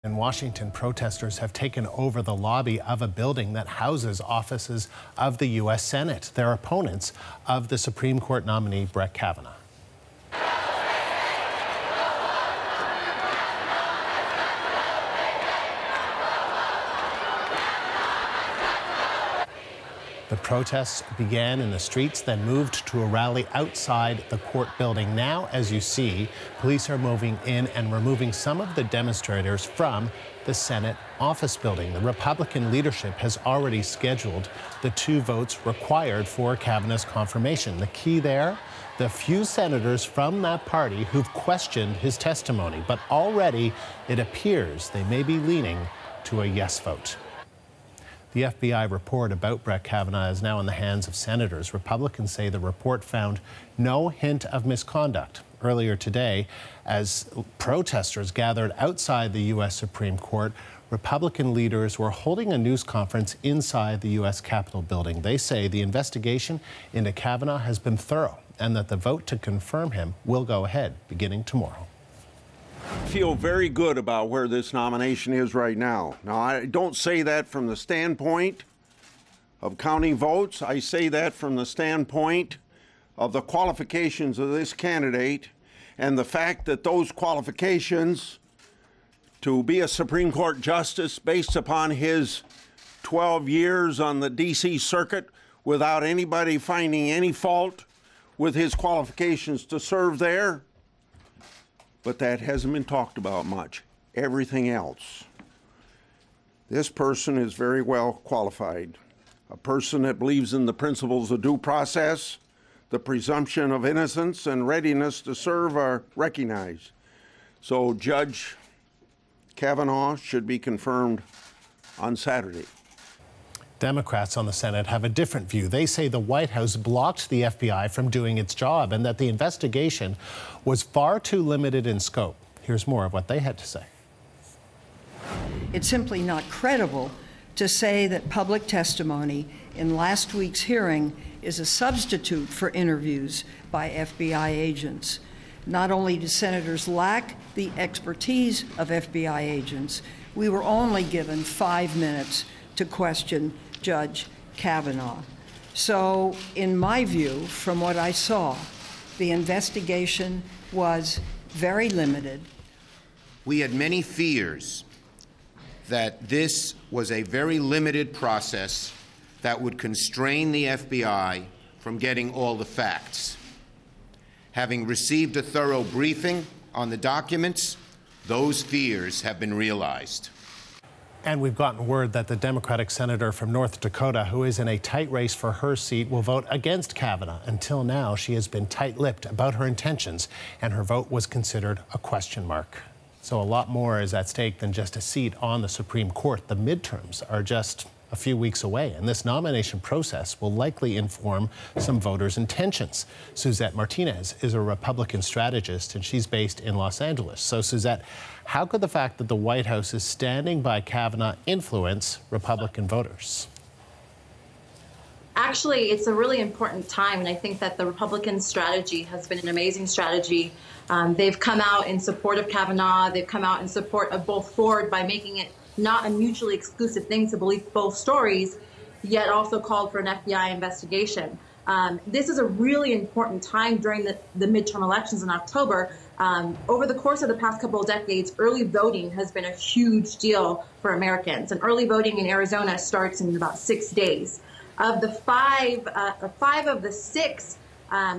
In Washington, protesters have taken over the lobby of a building that houses offices of the U.S. Senate. They're opponents of the Supreme Court nominee, Brett Kavanaugh. The protests began in the streets, then moved to a rally outside the court building. Now, as you see, police are moving in and removing some of the demonstrators from the Senate office building. The Republican leadership has already scheduled the 2 votes required for Kavanaugh's confirmation. The key there, the few senators from that party who've questioned his testimony. But already it appears they may be leaning to a yes vote. The FBI report about Brett Kavanaugh is now in the hands of senators. Republicans say the report found no hint of misconduct. Earlier today, as protesters gathered outside the U.S. Supreme Court, Republican leaders were holding a news conference inside the U.S. Capitol building. They say the investigation into Kavanaugh has been thorough and that the vote to confirm him will go ahead beginning tomorrow. I feel very good about where this nomination is right now. Now, I don't say that from the standpoint of counting votes. I say that from the standpoint of the qualifications of this candidate and the fact that those qualifications to be a Supreme Court justice based upon his 12 years on the D.C. Circuit without anybody finding any fault with his qualifications to serve there. But that hasn't been talked about much. Everything else. This person is very well qualified. A person that believes in the principles of due process, the presumption of innocence, and readiness to serve are recognized. So Judge Kavanaugh should be confirmed on Saturday. Democrats on the Senate have a different view. They say the White House blocked the FBI from doing its job and that the investigation was far too limited in scope. Here's more of what they had to say. It's simply not credible to say that public testimony in last week's hearing is a substitute for interviews by FBI agents. Not only do senators lack the expertise of FBI agents, we were only given 5 minutes to question Judge Kavanaugh. So, in my view, from what I saw, the investigation was very limited. We had many fears that this was a very limited process that would constrain the FBI from getting all the facts. Having received a thorough briefing on the documents, those fears have been realized. And we've gotten word that the Democratic senator from North Dakota, who is in a tight race for her seat, will vote against Kavanaugh. Until now, she has been tight-lipped about her intentions, and her vote was considered a question mark. So a lot more is at stake than just a seat on the Supreme Court. The midterms are just a few weeks away, and this nomination process will likely inform some voters' intentions. Suzette Martinez is a Republican strategist, and she's based in Los Angeles. So, Suzette, how could the fact that the White House is standing by Kavanaugh influence Republican voters? Actually, it's a really important time, and I think that the Republican strategy has been an amazing strategy. They've come out in support of Kavanaugh. They've come out in support of both Ford by making it not a mutually exclusive thing to believe both stories, yet also called for an FBI investigation. This is a really important time during the midterm elections in October. Over the course of the past couple of decades, early voting has been a huge deal for Americans. And early voting in Arizona starts in about 6 days. Of the five of the six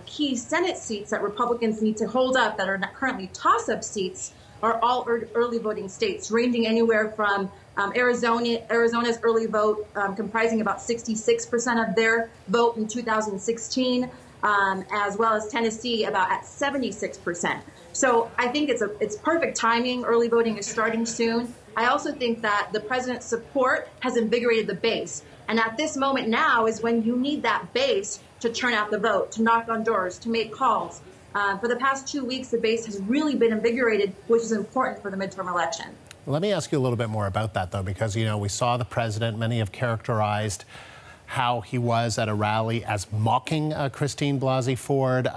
key Senate seats that Republicans need to hold up that are currently toss-up seats are all early voting states, ranging anywhere from Arizona's early vote comprising about 66% of their vote in 2016, as well as Tennessee about at 76%. So I think it's perfect timing. Early voting is starting soon. I also think that the president's support has invigorated the base. And at this moment now is when you need that base to turn out the vote, to knock on doors, to make calls. For the past 2 weeks, the base has really been invigorated, which is important for the midterm election. Let me ask you a little bit more about that, though, because, you know, we saw the president, many have characterized how he was at a rally as mocking Christine Blasey Ford.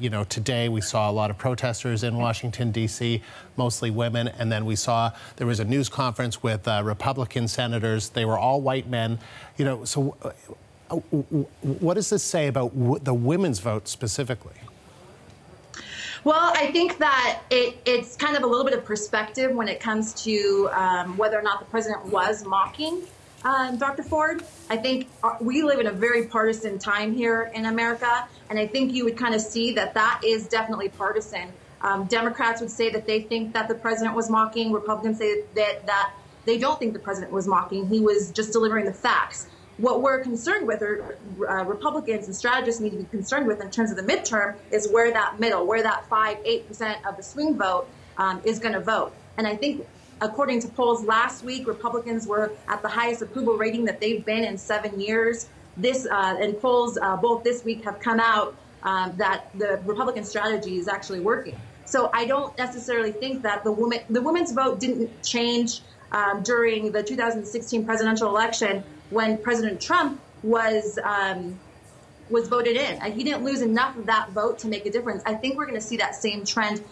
You know, today we saw a lot of protesters in Washington, D.C., mostly women, and then we saw there was a news conference with Republican senators. They were all white men. You know, so what does this say about the women's vote specifically? Well, I think that it's kind of a little bit of perspective when it comes to whether or not the president was mocking Dr. Ford. I think we live in a very partisan time here in America, and I think you would kind of see that that is definitely partisan. Democrats would say that they think that the president was mocking. Republicans say that they don't think the president was mocking. He was just delivering the facts. What we're concerned with, or Republicans and strategists need to be concerned with in terms of the midterm, is where that middle, where that 5–8% of the swing vote is going to vote. And I think, according to polls last week, Republicans were at the highest approval rating that they've been in 7 years. And polls both this week have come out that the Republican strategy is actually working. So I don't necessarily think that the women's vote didn't change during the 2016 presidential election when President Trump was voted in. He didn't lose enough of that vote to make a difference. I think we're going to see that same trend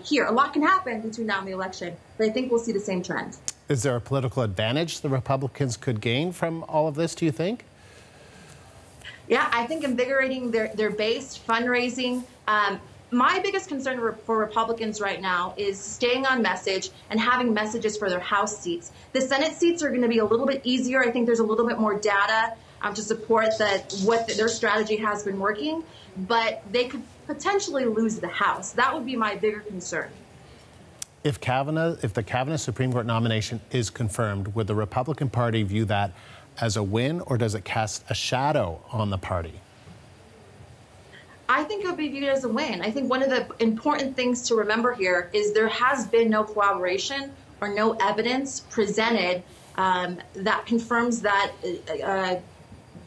here. A lot can happen between now and the election, but I think we'll see the same trend. Is there a political advantage the Republicans could gain from all of this, do you think? Yeah, I think invigorating their base, fundraising. My biggest concern for Republicans right now is staying on message and having messages for their House seats. The Senate seats are going to be a little bit easier. I think there's a little bit more data to support their strategy has been working, but they could potentially lose the House. That would be my bigger concern. If the Kavanaugh Supreme Court nomination is confirmed, would the Republican Party view that as a win, or does it cast a shadow on the party? I think it would be viewed as a win. I think one of the important things to remember here is there has been no corroboration or no evidence presented that confirms that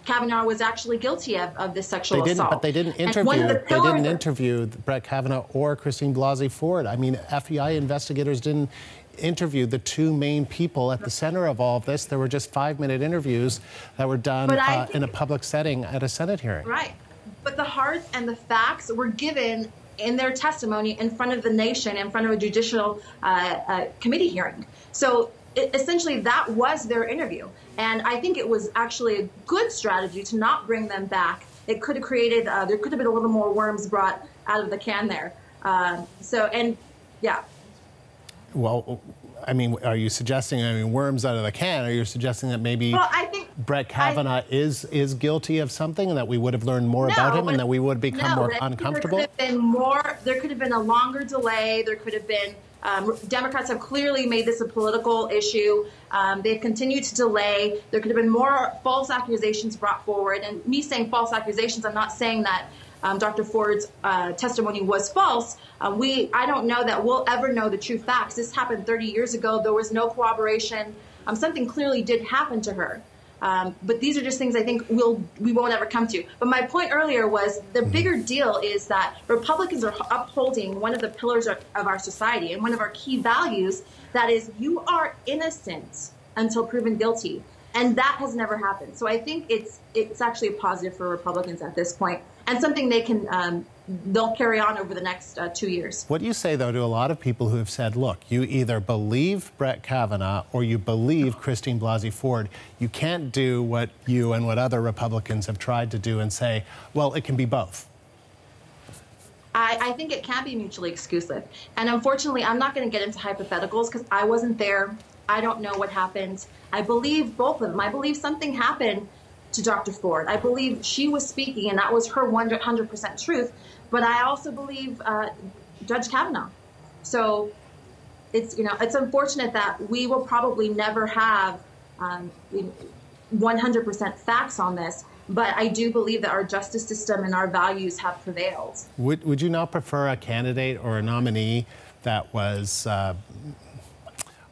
Kavanaugh was actually guilty of this sexual assault. But they didn't interview Brett Kavanaugh or Christine Blasey Ford. I mean, FBI investigators didn't interview the two main people at the center of all of this. There were just 5-minute interviews that were done in a public setting at a Senate hearing. Right. But the heart and the facts were given in their testimony in front of the nation, in front of a judicial committee hearing. So essentially, that was their interview. And I think it was actually a good strategy to not bring them back. It could have created, there could have been a little more worms brought out of the can there. Yeah. Well, I mean, are you suggesting, worms out of the can? Are you suggesting that maybe Brett Kavanaugh is guilty of something and that we would have learned more about him and that we would have become more uncomfortable? There could have been a longer delay. There could have been, Democrats have clearly made this a political issue. They've continued to delay. There could have been more false accusations brought forward. And me saying false accusations, I'm not saying that Dr. Ford's testimony was false. I don't know that we'll ever know the true facts. This happened 30 years ago. There was no corroboration. Something clearly did happen to her. But these are just things I think we won't ever come to. But my point earlier was the bigger deal is that Republicans are upholding one of the pillars of our society and one of our key values, that is, you are innocent until proven guilty. And that has never happened. So I think it's actually a positive for Republicans at this point, and something they'll carry on over the next 2 years. What do you say, though, to a lot of people who have said, look, you either believe Brett Kavanaugh or you believe Christine Blasey Ford? You can't do what you and what other Republicans have tried to do and say, well, it can be both. I think it can be mutually exclusive. And unfortunately, I'm not going to get into hypotheticals because I wasn't there. I don't know what happened. I believe both of them. I believe something happened to Dr. Ford. I believe she was speaking, and that was her 100% truth. But I also believe Judge Kavanaugh. So it's unfortunate that we will probably never have 100% facts on this. But I do believe that our justice system and our values have prevailed. Would you not prefer a candidate or a nominee that was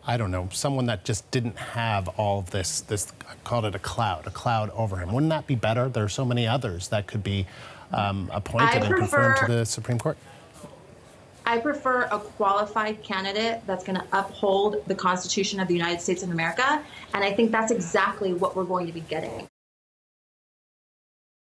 I don't know, someone that just didn't have all of this, I called it a cloud over him? Wouldn't that be better? There are so many others that could be appointed and confirmed to the Supreme Court. I prefer a qualified candidate that's going to uphold the Constitution of the United States of America, and I think that's exactly what we're going to be getting.